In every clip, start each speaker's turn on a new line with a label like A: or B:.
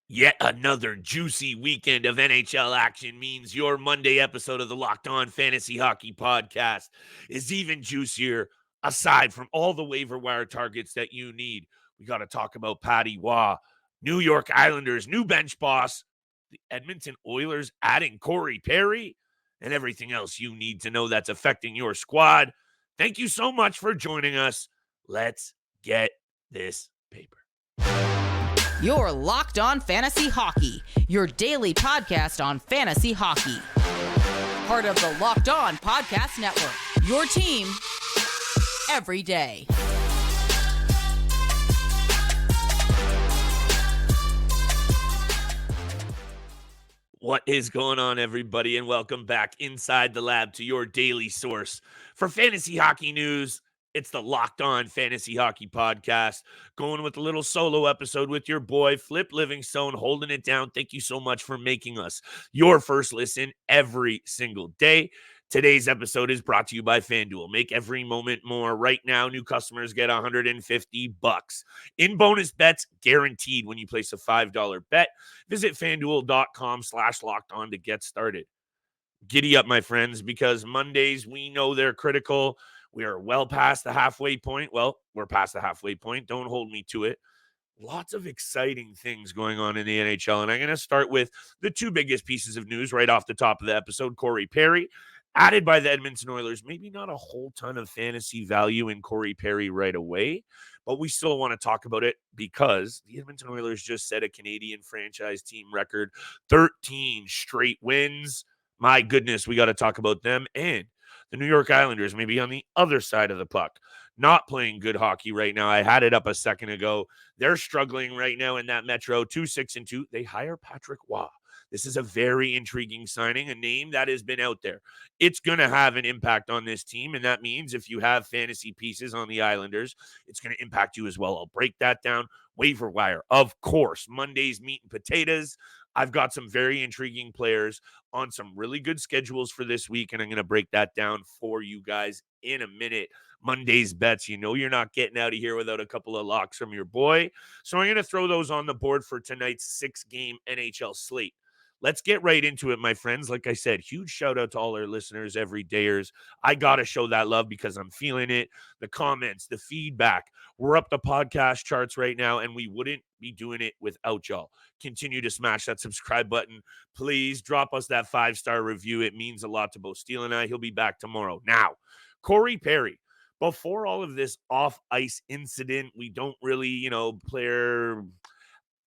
A: Yet another juicy weekend of NHL action means your Monday episode of the Locked On Fantasy Hockey Podcast is even juicier aside from all the waiver wire targets that you need. We got to talk about Patty Waugh, New York Islanders, new bench boss, the Edmonton Oilers adding Corey Perry, and everything else you need to know that's affecting your squad. Thank you so much for joining us. Let's get this paper.
B: You're Locked On Fantasy Hockey, your daily podcast on fantasy hockey. Part of the Locked On Podcast Network, your team every day.
A: What is going on, everybody, and welcome back inside the lab to your daily source for fantasy hockey news. It's the Locked On Fantasy Hockey Podcast, going with a little solo episode with your boy, Flip Livingstone, holding it down. Thank you so much for making us your first listen every single day. Today's episode is brought to you by FanDuel. Make every moment more. Right now, new customers get $150 in bonus bets guaranteed when you place a $5 bet. Visit FanDuel.com/lockedon to get started. Giddy up, my friends, because Mondays, we know they're critical. We are well past the halfway point. Well, we're past the halfway point. Don't hold me to it. Lots of exciting things going on in the NHL. And I'm going to start with the two biggest pieces of news right off the top of the episode. Corey Perry, added by the Edmonton Oilers. Maybe not a whole ton of fantasy value in Corey Perry right away, but we still want to talk about it because the Edmonton Oilers just set a Canadian franchise team record, 13 straight wins. My goodness, we got to talk about them. And the New York Islanders, maybe on the other side of the puck, not playing good hockey right now. I had it up a second ago. They're struggling right now in that Metro, 2-6-2. They hire Patrick Waugh. This is a very intriguing signing, a name that has been out there. It's going to have an impact on this team, and that means if you have fantasy pieces on the Islanders, it's going to impact you as well. I'll break that down. Waiver-Wire, of course. Monday's meat and potatoes. I've got some very intriguing players on some really good schedules for this week, and I'm going to break that down for you guys in a minute. Monday's bets, you know you're not getting out of here without a couple of locks from your boy. So I'm going to throw those on the board for tonight's 6-game NHL slate. Let's get right into it, my friends. Like I said, huge shout out to all our listeners, everydayers. I got to show that love because I'm feeling it. The comments, the feedback. We're up the podcast charts right now, and we wouldn't be doing it without y'all. Continue to smash that subscribe button. Please drop us that 5-star review. It means a lot to both Steele and I. He'll be back tomorrow. Now, Corey Perry. Before all of this off-ice incident, we don't really, player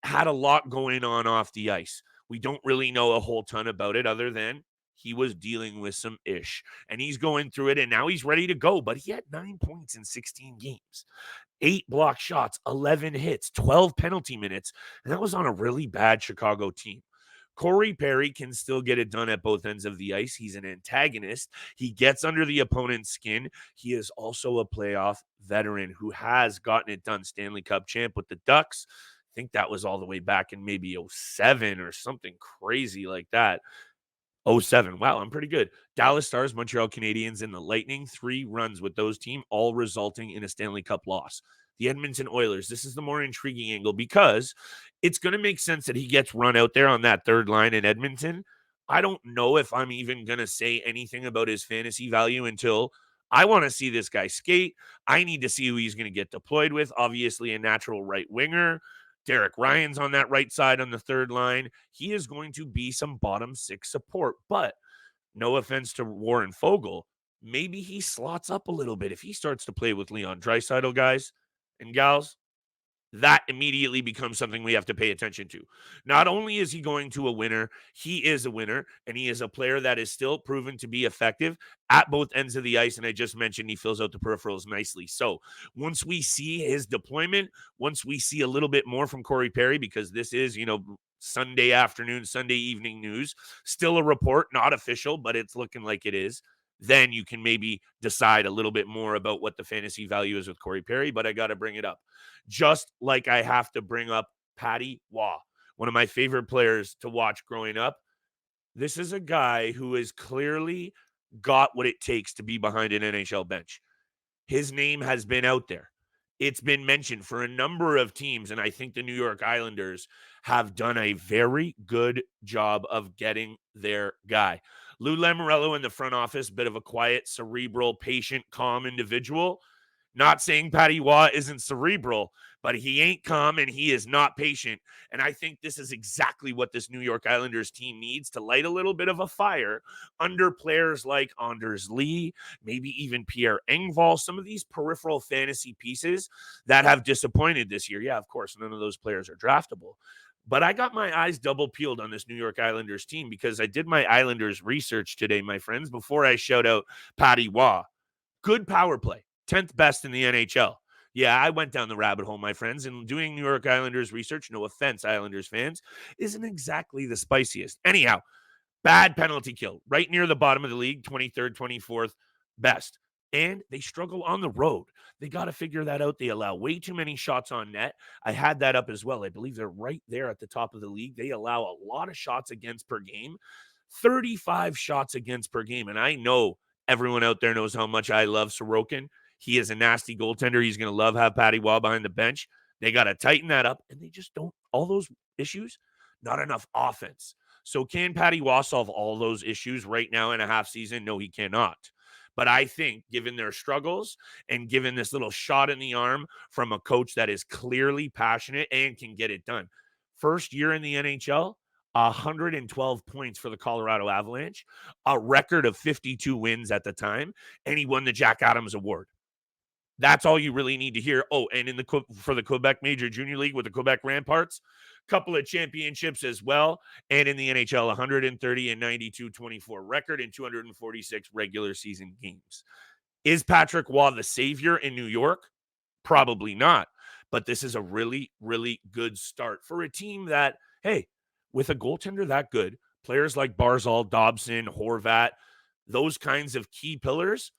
A: had a lot going on off the ice. We don't really know a whole ton about it other than he was dealing with some ish. And he's going through it, and now he's ready to go. But he had 9 points in 16 games, 8 block shots, 11 hits, 12 penalty minutes. And that was on a really bad Chicago team. Corey Perry can still get it done at both ends of the ice. He's an antagonist. He gets under the opponent's skin. He is also a playoff veteran who has gotten it done. Stanley Cup champ with the Ducks. I think that was all the way back in maybe 07 or something crazy like that. 07. Wow, I'm pretty good. Dallas Stars, Montreal Canadiens, and the Lightning, 3 runs with those teams, all resulting in a Stanley Cup loss. The Edmonton Oilers, this is the more intriguing angle because it's going to make sense that he gets run out there on that third line in Edmonton. I don't know if I'm even going to say anything about his fantasy value until I want to see this guy skate. I need to see who he's going to get deployed with. Obviously, a natural right winger. Derek Ryan's on that right side on the third line. He is going to be some bottom 6 support, but no offense to Warren Fogle, maybe he slots up a little bit if he starts to play with Leon Draisaitl, guys and gals. That immediately becomes something we have to pay attention to. Not only is he going to a winner, he is a winner, and he is a player that is still proven to be effective at both ends of the ice. And I just mentioned he fills out the peripherals nicely. So once we see his deployment, once we see a little bit more from Corey Perry, because this is, Sunday afternoon, Sunday evening news, still a report, not official, but it's looking like it is. Then you can maybe decide a little bit more about what the fantasy value is with Corey Perry, but I got to bring it up. Just like I have to bring up Patty Waugh, one of my favorite players to watch growing up. This is a guy who has clearly got what it takes to be behind an NHL bench. His name has been out there. It's been mentioned for a number of teams, and I think the New York Islanders have done a very good job of getting their guy. Lou Lamoriello in the front office, bit of a quiet, cerebral, patient, calm individual. Not saying Patty Waugh isn't cerebral, but he ain't calm and he is not patient. And I think this is exactly what this New York Islanders team needs to light a little bit of a fire under players like Anders Lee, maybe even Pierre Engvall, some of these peripheral fantasy pieces that have disappointed this year. Yeah, of course, none of those players are draftable. But I got my eyes double peeled on this New York Islanders team because I did my Islanders research today, my friends, before I shout out Patty Waugh. Good power play, 10th best in the NHL. Yeah, I went down the rabbit hole, my friends, and doing New York Islanders research, no offense, Islanders fans, isn't exactly the spiciest. Anyhow, bad penalty kill, right near the bottom of the league, 23rd, 24th best. And they struggle on the road. They got to figure that out. They allow way too many shots on net. I had that up as well. I believe they're right there at the top of the league. They allow a lot of shots against per game, 35 shots against per game. And I know everyone out there knows how much I love Sorokin. He is a nasty goaltender. He's going to love have Patty Waugh behind the bench. They got to tighten that up, and they just don't. All those issues, not enough offense. So can Patty Waugh solve all those issues right now in a half season? No, he cannot. But I think given their struggles and given this little shot in the arm from a coach that is clearly passionate and can get it done. First year in the NHL, 112 points for the Colorado Avalanche, a record of 52 wins at the time, and he won the Jack Adams Award. That's all you really need to hear. Oh, and for the Quebec Major Junior League with the Quebec Ramparts, couple of championships as well. And in the NHL, 130 and 92, 24 record and 246 regular season games. Is Patrick Waugh the savior in New York? Probably not. But this is a really, really good start for a team that, hey, with a goaltender that good, players like Barzal, Dobson, Horvat, those kinds of key pillars,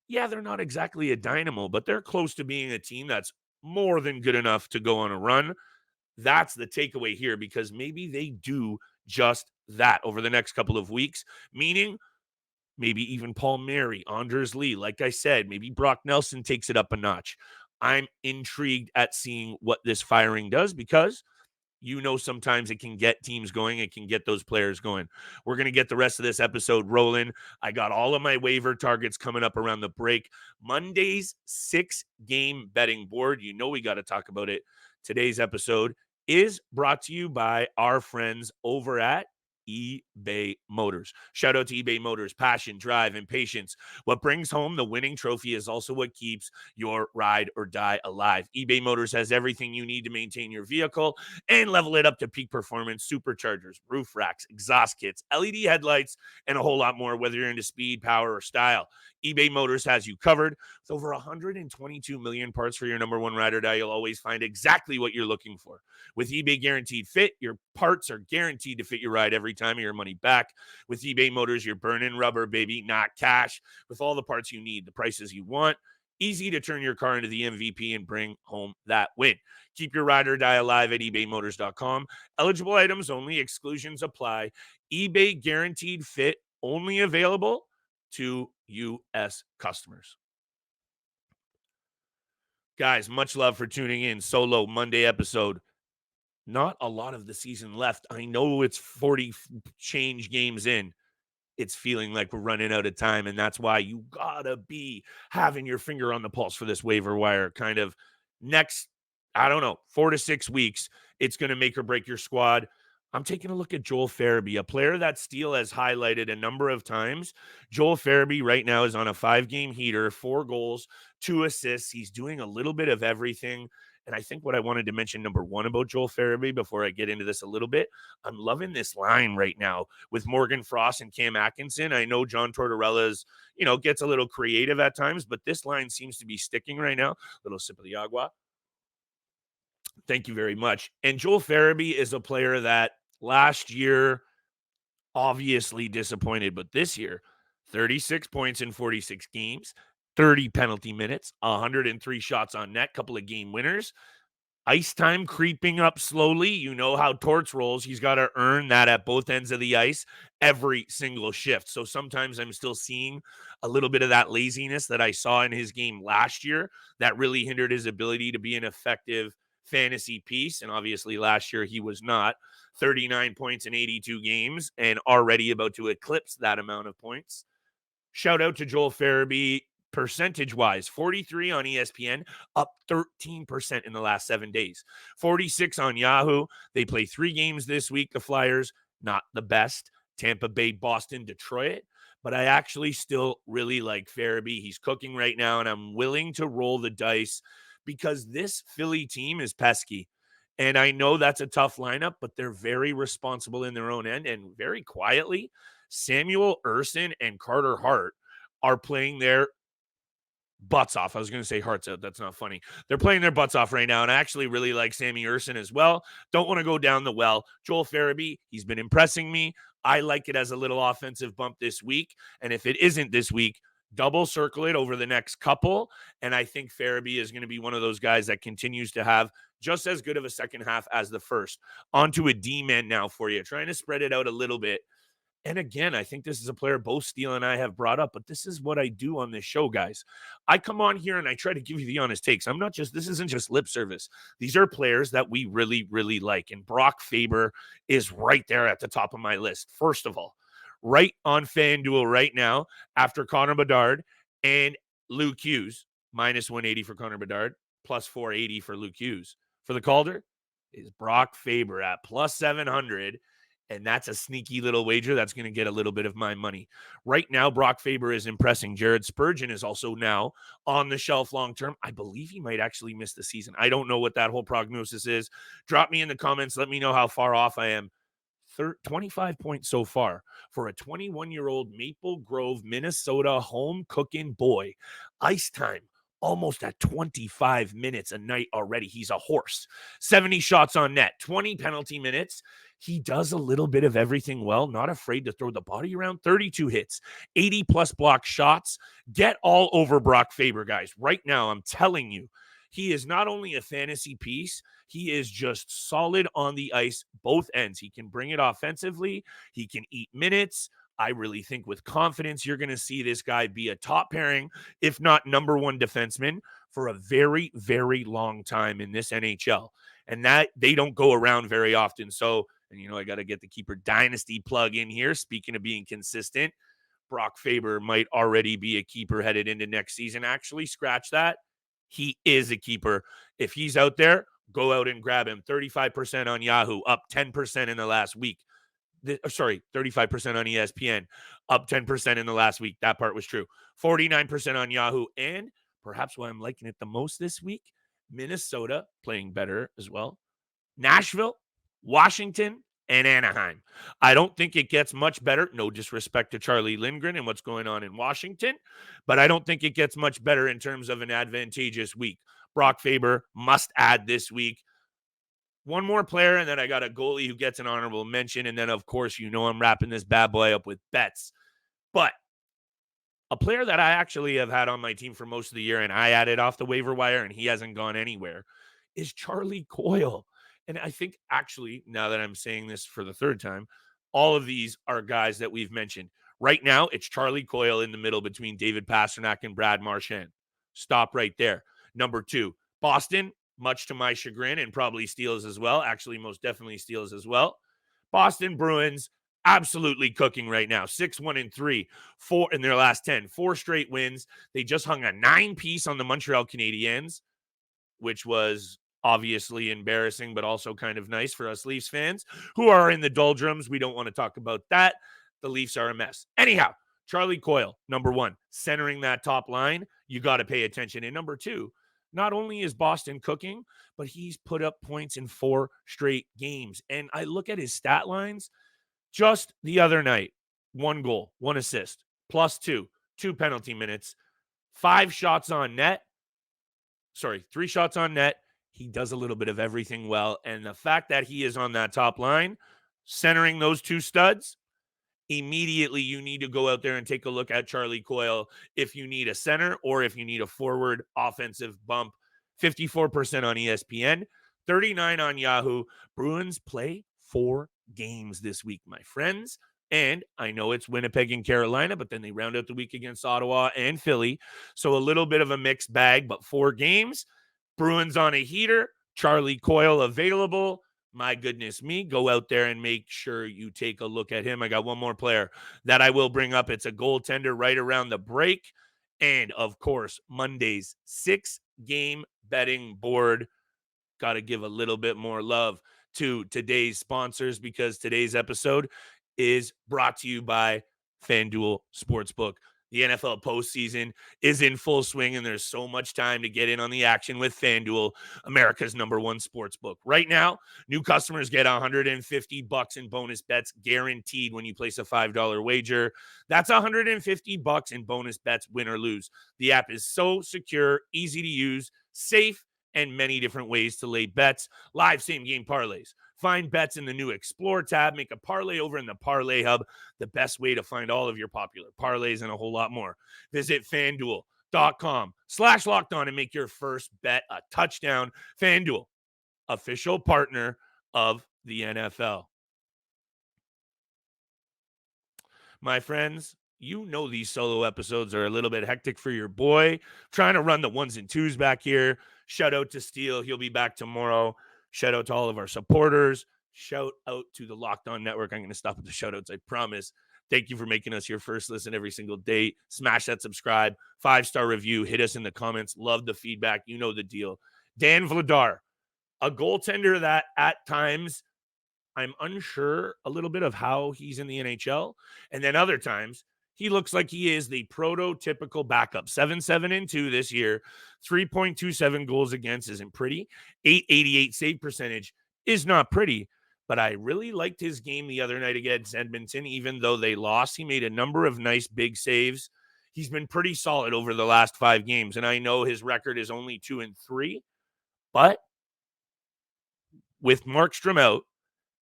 A: yeah, they're not exactly a dynamo, but they're close to being a team that's more than good enough to go on a run. That's the takeaway here because maybe they do just that over the next couple of weeks, meaning maybe even Paul Mary, Anders Lee. Like I said, maybe Brock Nelson takes it up a notch. I'm intrigued at seeing what this firing does because sometimes it can get teams going. It can get those players going. We're going to get the rest of this episode rolling. I got all of my waiver targets coming up around the break. Monday's 6-game betting board. We got to talk about it. Today's episode is brought to you by our friends over at eBay Motors. Shout out to eBay Motors. Passion, drive, and patience. What brings home the winning trophy is also what keeps your ride or die alive. eBay Motors has everything you need to maintain your vehicle and level it up to peak performance: superchargers, roof racks, exhaust kits, LED headlights, and a whole lot more, whether you're into speed, power, or style. eBay Motors has you covered. With over 122 million parts for your number one ride or die, you'll always find exactly what you're looking for. With eBay Guaranteed Fit, your parts are guaranteed to fit your ride every time, or your money back. With eBay Motors, you're burning rubber, baby, not cash. With all the parts you need, the prices you want, easy to turn your car into the MVP and bring home that win. Keep your ride or die alive at ebaymotors.com. Eligible items only. Exclusions apply. eBay Guaranteed Fit only available to U.S. customers. Guys, much love for tuning in. Solo Monday episode. Not a lot of the season left. I know it's 40 change games in. It's feeling like we're running out of time, and that's why you gotta be having your finger on the pulse for this waiver wire kind of next, 4 to 6 weeks. It's going to make or break your squad. I'm taking a look at Joel Farabee, a player that Steele has highlighted a number of times. Joel Farabee right now is on a 5-game heater, 4 goals, 2 assists. He's doing a little bit of everything. And I think what I wanted to mention, number one, about Joel Farabee before I get into this a little bit, I'm loving this line right now with Morgan Frost and Cam Atkinson. I know John Tortorella's, gets a little creative at times, but this line seems to be sticking right now. Little sip of the agua. Thank you very much. And Joel Farabee is a player that last year obviously disappointed, but this year, 36 points in 46 games, 30 penalty minutes, 103 shots on net, couple of game winners. Ice time creeping up slowly. You know how Torts rolls. He's got to earn that at both ends of the ice every single shift. So sometimes I'm still seeing a little bit of that laziness that I saw in his game last year that really hindered his ability to be an effective fantasy piece. And obviously last year he was not. 39 points in 82 games and already about to eclipse that amount of points. Shout out to Joel Farabee. Percentage-wise, 43 on ESPN, up 13% in the last 7 days. 46 on Yahoo. They play 3 games this week, the Flyers. Not the best. Tampa Bay, Boston, Detroit. But I actually still really like Farabee. He's cooking right now, and I'm willing to roll the dice because this Philly team is pesky. And I know that's a tough lineup, but they're very responsible in their own end. And very quietly, Samuel Ersson and Carter Hart are playing their butts off. I was going to say hearts out. That's not funny. They're playing their butts off right now, and I actually really like Sammy Ersson as well. Don't want to go down the well. Joel Farabee, he's been impressing me. I like it as a little offensive bump this week, and if it isn't this week, double circle it over the next couple, and I think Farabee is going to be one of those guys that continues to have just as good of a second half as the first. On to a D-man now for you, trying to spread it out a little bit. And again, I think this is a player both Steele and I have brought up, but this is what I do on this show, guys. I come on here and I try to give you the honest takes. This isn't just lip service. These are players that we really, really like. And Brock Faber is right there at the top of my list. First of all, right on FanDuel right now, after Connor Bedard and Luke Hughes, minus 180 for Connor Bedard, plus 480 for Luke Hughes. For the Calder is Brock Faber at plus 700. And that's a sneaky little wager that's going to get a little bit of my money. Right now, Brock Faber is impressing. Jared Spurgeon is also now on the shelf long term. I believe he might actually miss the season. I don't know what that whole prognosis is. Drop me in the comments. Let me know how far off I am. 25 points so far for a 21-year-old Maple Grove, Minnesota home cooking boy. Ice time almost at 25 minutes a night already. He's a horse. 70 shots on net, 20 penalty minutes. He does a little bit of everything well, not afraid to throw the body around. 32 hits, 80-plus block shots. Get all over Brock Faber, guys. Right now, I'm telling you, he is not only a fantasy piece, he is just solid on the ice, both ends. He can bring it offensively. He can eat minutes. I really think with confidence, you're going to see this guy be a top pairing, if not number one defenseman for a very, very long time in this NHL. And that they don't go around very often. So, and I got to get the keeper dynasty plug in here. Speaking of being consistent, Brock Faber might already be a keeper headed into next season. Actually, scratch that. He is a keeper. If he's out there, go out and grab him. 35% on Yahoo, up 10% in the last week. 35% on ESPN, up 10% in the last week. That part was true. 49% on Yahoo. And perhaps why I'm liking it the most this week, Minnesota playing better as well. Nashville, Washington, and Anaheim. I don't think it gets much better. No disrespect to Charlie Lindgren and what's going on in Washington, but I don't think it gets much better in terms of an advantageous week. Brock Faber must add this week. One more player, and then I got a goalie who gets an honorable mention. And then, of course, I'm wrapping this bad boy up with bets. But a player that I actually have had on my team for most of the year, and I added off the waiver wire, and he hasn't gone anywhere, is Charlie Coyle. And I think, actually, now that I'm saying this for the third time, all of these are guys that we've mentioned. Right now, it's Charlie Coyle in the middle between David Pastrnak and Brad Marchand. Stop right there. Number 2, Boston, much to my chagrin, and probably Steele's as well. Actually, most definitely Steele's as well. Boston Bruins, absolutely cooking right now. 6-1-3, 4 in their last 10. 4 straight wins. They just hung a 9-piece on the Montreal Canadiens, which was obviously embarrassing, but also kind of nice for us Leafs fans who are in the doldrums. We don't want to talk about that. The Leafs are a mess. Anyhow, Charlie Coyle, number 1, centering that top line. You got to pay attention. And number 2, not only is Boston cooking, but he's put up points in 4 straight games. And I look at his stat lines just the other night. 1 goal, 1 assist, plus 2 penalty minutes, 3 shots on net. He does a little bit of everything well. And the fact that he is on that top line, centering those 2 studs, immediately you need to go out there and take a look at Charlie Coyle if you need a center or if you need a forward offensive bump. 54% on ESPN, 39 on Yahoo. Bruins play 4 games this week, my friends. And I know it's Winnipeg and Carolina, but then they round out the week against Ottawa and Philly. So a little bit of a mixed bag, but 4 games. Bruins on a heater. Charlie Coyle available. My goodness me, go out there and make sure you take a look at him. I got one more player that I will bring up. It's a goaltender right around the break. And, of course, Monday's 6-game betting board. Got to give a little bit more love to today's sponsors because today's episode is brought to you by FanDuel Sportsbook. The NFL postseason is in full swing, and there's so much time to get in on the action with FanDuel, America's #1 sportsbook. Right now, new customers get $150 in bonus bets guaranteed when you place a $5 wager. That's $150 in bonus bets, win or lose. The app is so secure, easy to use, safe, and many different ways to lay bets. Live same-game parlays. Find bets in the new Explore tab. Make a parlay over in the Parlay Hub. The best way to find all of your popular parlays and a whole lot more. Visit FanDuel.com/lockedon and make your first bet a touchdown. FanDuel, official partner of the NFL. My friends, you know these solo episodes are a little bit hectic for your boy. Trying to run the ones and twos back here. Shout out to Steele. He'll be back tomorrow. Shout out to all of our supporters. Shout out to the Locked On Network. I'm going to stop with the shout outs, I promise. Thank you for making us your first listen every single day. Smash that subscribe, 5-star review. Hit us in the comments. Love the feedback. You know the deal. Dan Vladar, a goaltender that at times I'm unsure a little bit of how he's in the NHL. And then other times, he looks like he is the prototypical backup. 7-7-2 this year. 3.27 goals against isn't pretty. 888 save percentage is not pretty. But I really liked his game the other night against Edmonton, even though they lost. He made a number of nice big saves. He's been pretty solid over the last 5 games. And I know his record is only 2-3. But with Markstrom out,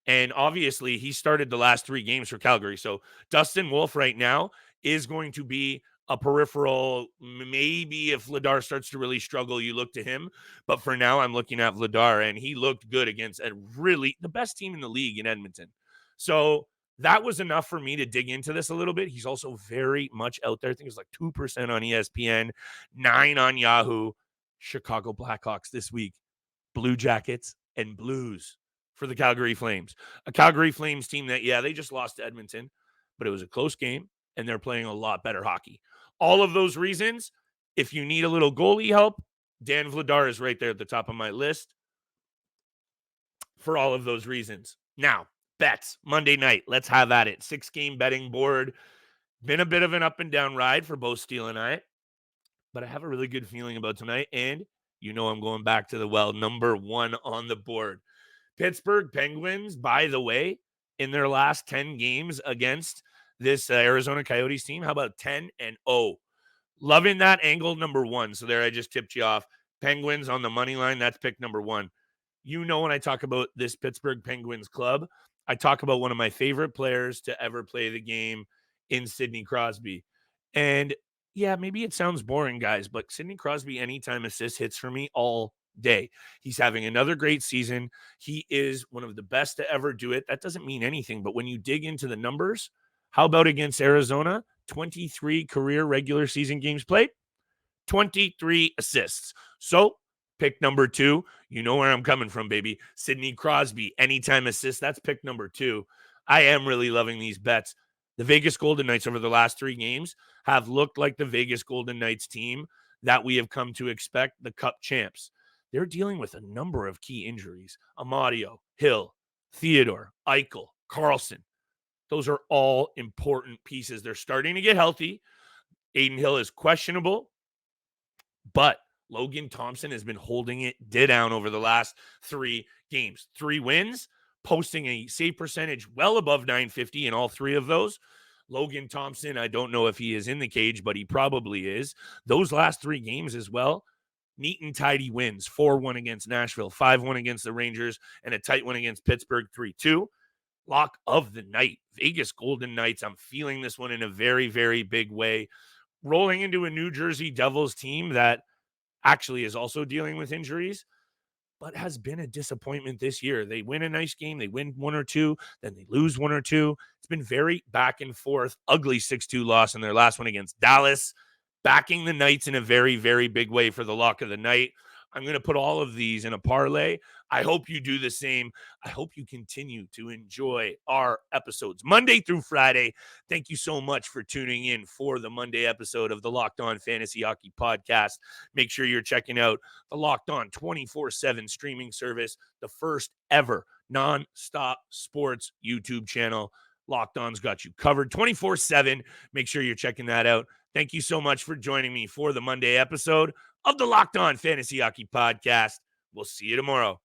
A: and obviously, he started the last 3 games for Calgary. So Dustin Wolf right now is going to be a peripheral. Maybe if Vladar starts to really struggle, you look to him. But for now, I'm looking at Vladar, and he looked good against the best team in the league in Edmonton. So that was enough for me to dig into this a little bit. He's also very much out there. I think it's like 2% on ESPN, 9 on Yahoo. Chicago Blackhawks this week. Blue Jackets and Blues for the Calgary Flames. A Calgary Flames team that, they just lost to Edmonton, but it was a close game, and they're playing a lot better hockey. All of those reasons, if you need a little goalie help, Dan Vladar is right there at the top of my list for all of those reasons. Now, bets, Monday night. Let's have at it. 6-game betting board. Been a bit of an up and down ride for both Steele and I, but I have a really good feeling about tonight, and I'm going back to the number 1 on the board. Pittsburgh Penguins, by the way, in their last 10 games against this Arizona Coyotes team, how about 10-0? Loving that angle, number 1. So there I just tipped you off. Penguins on the money line, that's pick number 1. When I talk about this Pittsburgh Penguins club, I talk about one of my favorite players to ever play the game in Sidney Crosby. And yeah, maybe it sounds boring, guys, but Sidney Crosby anytime assist hits for me all day. He's having another great season. He is one of the best to ever do it. That doesn't mean anything, but when you dig into the numbers, how about against Arizona? 23 career regular season games played, 23 assists. So pick number 2, you know where I'm coming from, baby. Sidney Crosby, anytime assist. That's pick number 2. I am really loving these bets. The Vegas Golden Knights over the last 3 games have looked like the Vegas Golden Knights team that we have come to expect, the Cup champs. They're dealing with a number of key injuries. Amadio, Hill, Theodore, Eichel, Carlson. Those are all important pieces. They're starting to get healthy. Aiden Hill is questionable, but Logan Thompson has been holding it down over the last 3 games. 3 wins, posting a save percentage well above .950 in all 3 of those. Logan Thompson, I don't know if he is in the cage, but he probably is. Those last 3 games as well, neat and tidy wins. 4-1 against Nashville, 5-1 against the Rangers, and a tight one against Pittsburgh, 3-2. Lock of the night, Vegas Golden Knights. I'm feeling this one in a very, very big way. Rolling into a New Jersey Devils team that actually is also dealing with injuries. but has been a disappointment this year. They win a nice game, they win one or two, then they lose one or two. It's been very back and forth. Ugly 6-2 loss in their last one against Dallas. Backing the Knights in a very, very big way for the lock of the night. I'm going to put all of these in a parlay. I hope you do the same. I hope you continue to enjoy our episodes Monday through Friday. Thank you so much for tuning in for the Monday episode of the Locked On Fantasy Hockey Podcast. Make sure you're checking out the Locked On 24/7 streaming service, the first ever non-stop sports YouTube channel. Locked On's got you covered 24/7. Make sure you're checking that out. Thank you so much for joining me for the Monday episode of the Locked On Fantasy Hockey Podcast. We'll see you tomorrow.